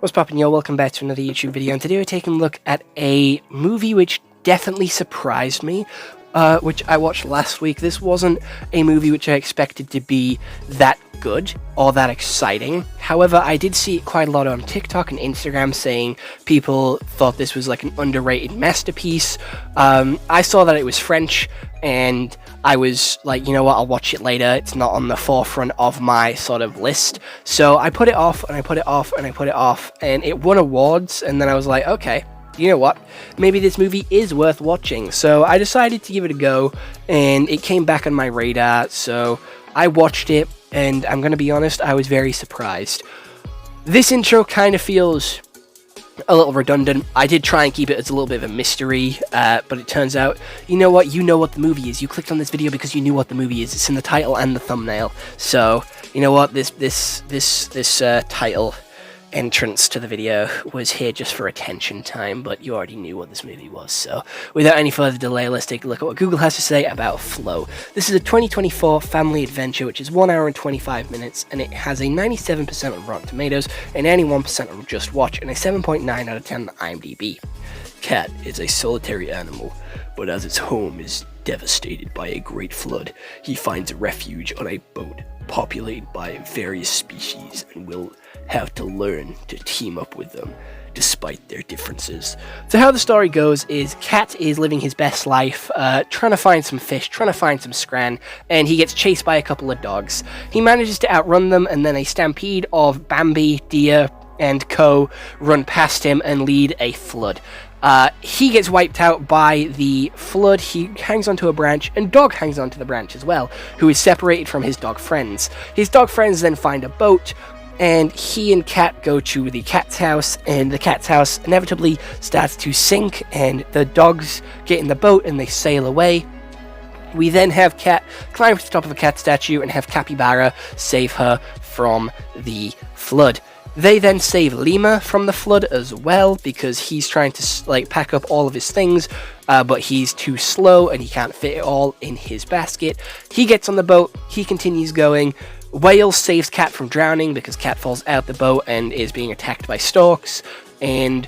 What's poppin', yo? Welcome back to another YouTube video, and today we're taking a look at a movie which definitely surprised me, which I watched last week. This wasn't a movie which I expected to be that good or that exciting. However, I did see it quite a lot on TikTok and Instagram saying people thought this was like an underrated masterpiece. I saw that it was French, and I was like, you know what, I'll watch it later. It's not on the forefront of my sort of list. So I put it off, and I put it off, and I put it off, and it won awards, and then I was like, okay, you know what, maybe this movie is worth watching. So I decided to give it a go, and it came back on my radar, so I watched it, and I'm gonna be honest, I was very surprised. This intro kind of feels a little redundant. I did try and keep it as a little bit of a mystery, but it turns out, you know what the movie is. You clicked on this video because you knew what the movie is. It's in the title and the thumbnail. So, you know what, this title entrance to the video was here just for attention time, but you already knew what this movie was. So without any further delay, let's take a look at what Google has to say about Flow. This is a 2024 family adventure which is 1 hour and 25 minutes, and it has a 97% on Rotten Tomatoes, and 91% on Just Watch, and a 7.9 out of 10 on IMDb. Cat is a solitary animal, but as its home is devastated by a great flood, he finds a refuge on a boat populated by various species and will have to learn to team up with them despite their differences. So how the story goes is Cat is living his best life, trying to find some fish, trying to find some scran, and he gets chased by a couple of dogs. He manages to outrun them, and then a stampede of Bambi, deer, and co run past him and lead a flood. He gets wiped out by the flood. He hangs onto a branch, and Dog hangs onto the branch as well, who is separated from his dog friends. His dog friends then find a boat, and he and Cat go to the cat's house, and the cat's house inevitably starts to sink, and the dogs get in the boat and they sail away. We then have Cat climb to the top of a cat statue and have Capybara save her from the flood. They then save Lima from the flood as well, because he's trying to like pack up all of his things, but he's too slow and he can't fit it all in his basket. He gets on the boat, he continues going. Whale saves Cat from drowning because Cat falls out the boat and is being attacked by storks, and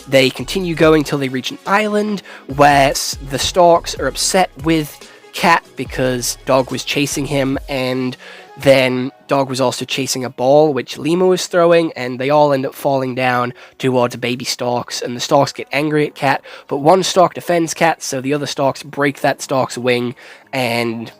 they continue going till they reach an island where the storks are upset with Cat because Dog was chasing him, and then Dog was also chasing a ball which Lima was throwing, and they all end up falling down towards baby storks, and the storks get angry at Cat, but one stork defends Cat, so the other storks break that stork's wing and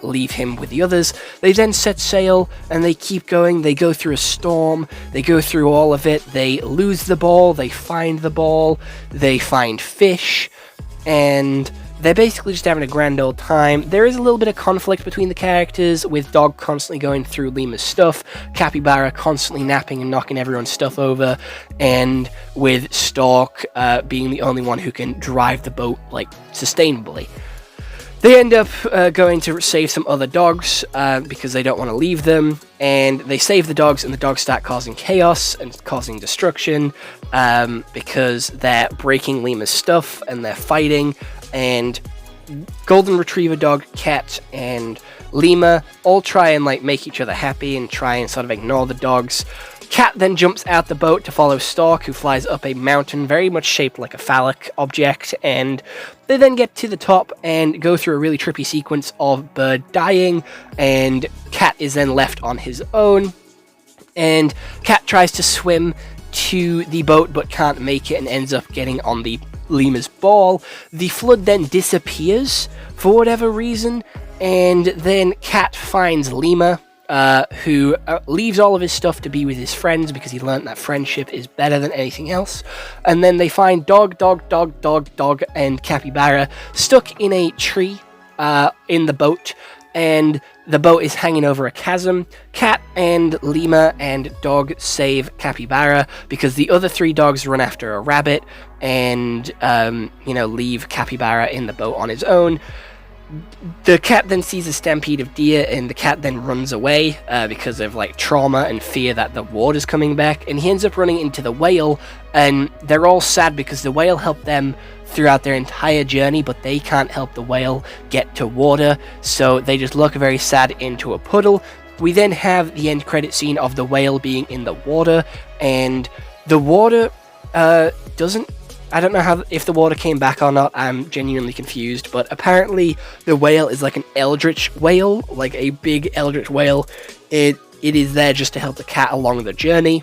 leave him with the others. They then set sail and they keep going. They go through a storm, they go through all of it, they lose the ball, they find the ball, they find fish, and they're basically just having a grand old time. There is a little bit of conflict between the characters, with Dog constantly going through Lima's stuff, Capybara constantly napping and knocking everyone's stuff over, and with Stork being the only one who can drive the boat like sustainably. They end up going to save some other dogs because they don't want to leave them, and they save the dogs, and the dogs start causing chaos and causing destruction because they're breaking Lima's stuff and they're fighting, and Golden Retriever dog, Cat, and Lima all try and like make each other happy and try and sort of ignore the dogs. Cat then jumps out the boat to follow Stork, who flies up a mountain very much shaped like a phallic object, and they then get to the top and go through a really trippy sequence of Bird dying, and Cat is then left on his own, and Cat tries to swim to the boat but can't make it and ends up getting on the Lima's ball. The flood then disappears for whatever reason, and then Cat finds Lima, who leaves all of his stuff to be with his friends because he learned that friendship is better than anything else. And then they find Dog, and Capybara stuck in a tree in the boat, and the boat is hanging over a chasm. Cat and Lima and Dog save Capybara because the other 3 dogs run after a rabbit and, leave Capybara in the boat on his own. The cat then sees a stampede of deer, and the cat then runs away because of like trauma and fear that the water's coming back, and he ends up running into the whale, and they're all sad because the whale helped them throughout their entire journey, but they can't help the whale get to water, so they just look very sad into a puddle, We then have the end credit scene of the whale being in the water, and the water doesn't... I don't know if the water came back or not. I'm genuinely confused, but apparently the whale is like an eldritch whale, like a big eldritch whale. It is there just to help the cat along the journey.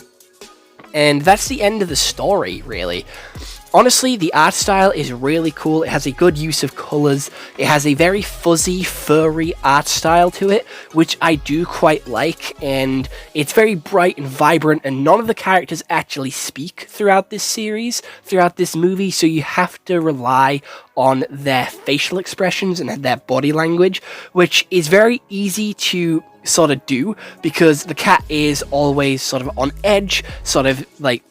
And that's the end of the story, really. Honestly, the art style is really cool. It has a good use of colors. It has a very fuzzy, furry art style to it, which I do quite like, and it's very bright and vibrant, and none of the characters actually speak throughout this series, throughout this movie, so you have to rely on their facial expressions and their body language, which is very easy to sort of do, because the cat is always sort of on edge, sort of like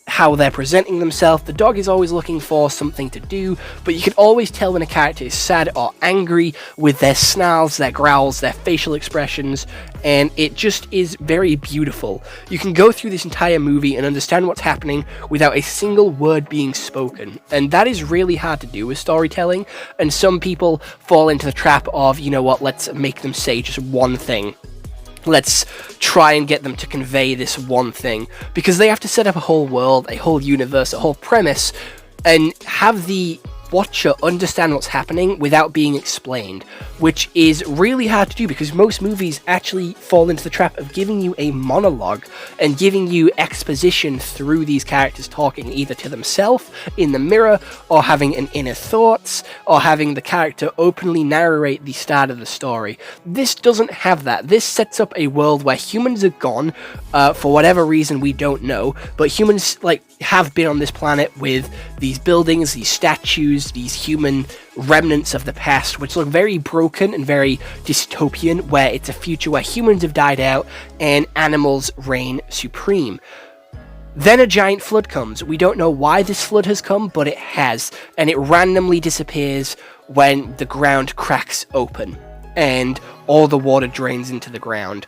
how they're presenting themselves. The dog is always looking for something to do, but you can always tell when a character is sad or angry with their snarls, their growls, their facial expressions, and it just is very beautiful. You can go through this entire movie and understand what's happening without a single word being spoken, and that is really hard to do with storytelling, and some people fall into the trap of, you know what, let's make them say just one thing. Let's try and get them to convey this one thing, because they have to set up a whole world, a whole universe, a whole premise, and have the watcher understand what's happening without being explained, which is really hard to do because most movies actually fall into the trap of giving you a monologue and giving you exposition through these characters talking either to themselves in the mirror, or having an inner thoughts, or having the character openly narrate the start of the story. This doesn't have that. This sets up a world where humans are gone for whatever reason we don't know, but humans have been on this planet with these buildings, these statues, these human remnants of the past, which look very broken and very dystopian, where it's a future where humans have died out and animals reign supreme. Then a giant flood comes. We don't know why this flood has come, but it has, and it randomly disappears when the ground cracks open and all the water drains into the ground.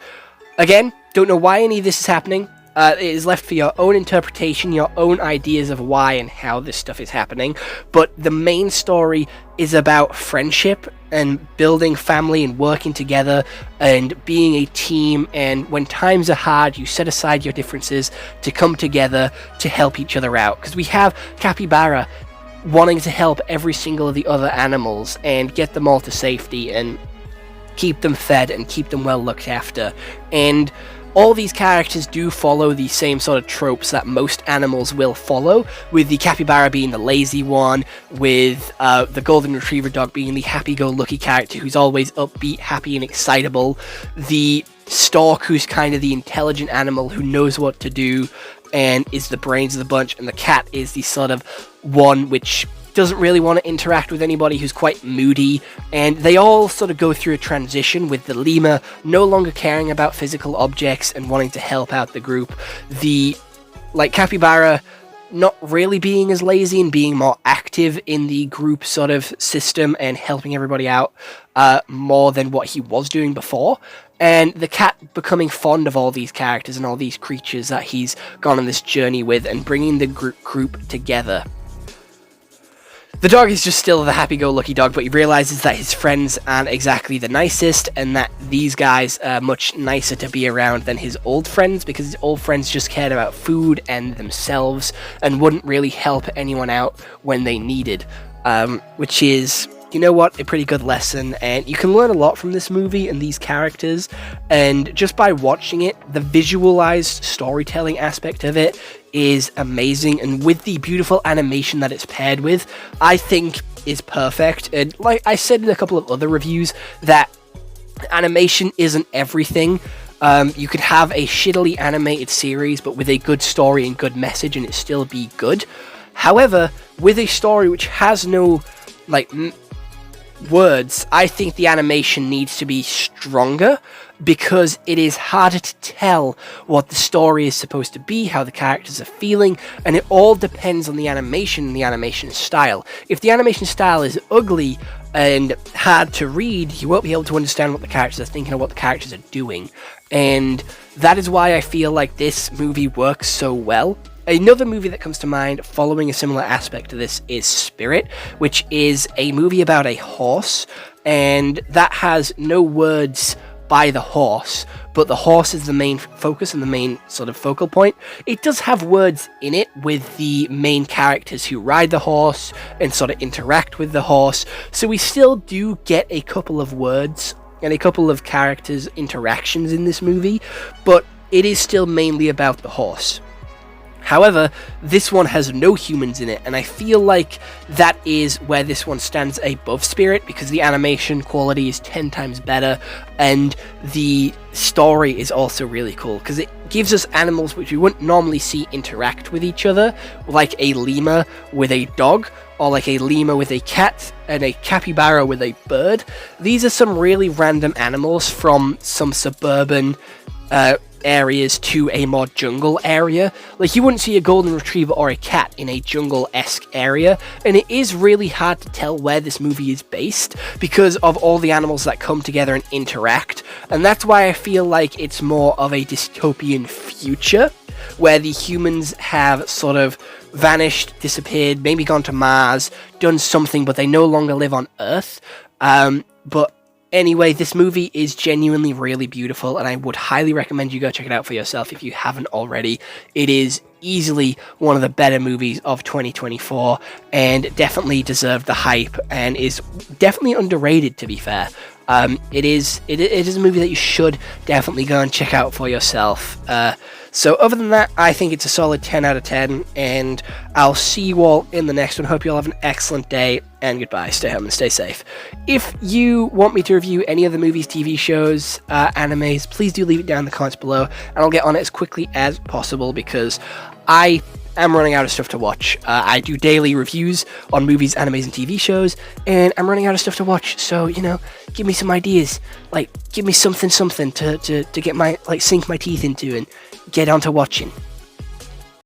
Again, don't know why any of this is happening. It is left for your own interpretation, your own ideas of why and how this stuff is happening, but the main story is about friendship and building family and working together and being a team, and when times are hard, you set aside your differences to come together to help each other out. Because we have Capybara wanting to help every single of the other animals and get them all to safety and keep them fed and keep them well looked after, and all these characters do follow the same sort of tropes that most animals will follow, with the capybara being the lazy one, with the golden retriever dog being the happy-go-lucky character who's always upbeat, happy, and excitable, the stork who's kind of the intelligent animal who knows what to do and is the brains of the bunch, and the cat is the sort of one which doesn't really want to interact with anybody, who's quite moody, and they all sort of go through a transition, with the lemur no longer caring about physical objects and wanting to help out the group, the capybara not really being as lazy and being more active in the group sort of system and helping everybody out more than what he was doing before, and the cat becoming fond of all these characters and all these creatures that he's gone on this journey with and bringing the group together. The dog is just still the happy-go-lucky dog, but he realizes that his friends aren't exactly the nicest, and that these guys are much nicer to be around than his old friends, because his old friends just cared about food and themselves, and wouldn't really help anyone out when they needed, which is, you know what, a pretty good lesson, and you can learn a lot from this movie and these characters, and just by watching it, the visualized storytelling aspect of it is amazing, and with the beautiful animation that it's paired with, I think is perfect. And like I said in a couple of other reviews, that animation isn't everything. You could have a shittily animated series, but with a good story and good message, and it still be good. However, with a story which has no words, I think the animation needs to be stronger, because it is harder to tell what the story is supposed to be, how the characters are feeling, and it all depends on the animation and the animation style. If the animation style is ugly and hard to read, you won't be able to understand what the characters are thinking or what the characters are doing, and that is why I feel like this movie works so well. Another movie that comes to mind following a similar aspect to this is Spirit, which is a movie about a horse, and that has no words by the horse, but the horse is the main focus and the main sort of focal point. It does have words in it with the main characters who ride the horse and sort of interact with the horse, so we still do get a couple of words and a couple of characters' interactions in this movie, but it is still mainly about the horse. However, this one has no humans in it, and I feel like that is where this one stands above Spirit, because the animation quality is 10 times better, and the story is also really cool, because it gives us animals which we wouldn't normally see interact with each other, like a lemur with a dog, or like a lemur with a cat, and a capybara with a bird. These are some really random animals from some suburban areas to a more jungle area. Like, you wouldn't see a golden retriever or a cat in a jungle-esque area, and it is really hard to tell where this movie is based because of all the animals that come together and interact, and that's why I feel like it's more of a dystopian future where the humans have sort of vanished, disappeared, maybe gone to Mars, done something, but they no longer live on Earth. But anyway, this movie is genuinely really beautiful, and I would highly recommend you go check it out for yourself if you haven't already. It is easily one of the better movies of 2024, and definitely deserved the hype, and is definitely underrated, to be fair. It is a movie that you should definitely go and check out for yourself. So other than that, I think it's a solid 10 out of 10, and I'll see you all in the next one. Hope you all have an excellent day, and goodbye. Stay home and stay safe. If you want me to review any other movies, TV shows, animes, please do leave it down in the comments below, and I'll get on it as quickly as possible, because I am running out of stuff to watch. I do daily reviews on movies, animes, and TV shows, and I'm running out of stuff to watch, so, you know, give me some ideas. Like, give me something to get my, like, sink my teeth into and get on to watching.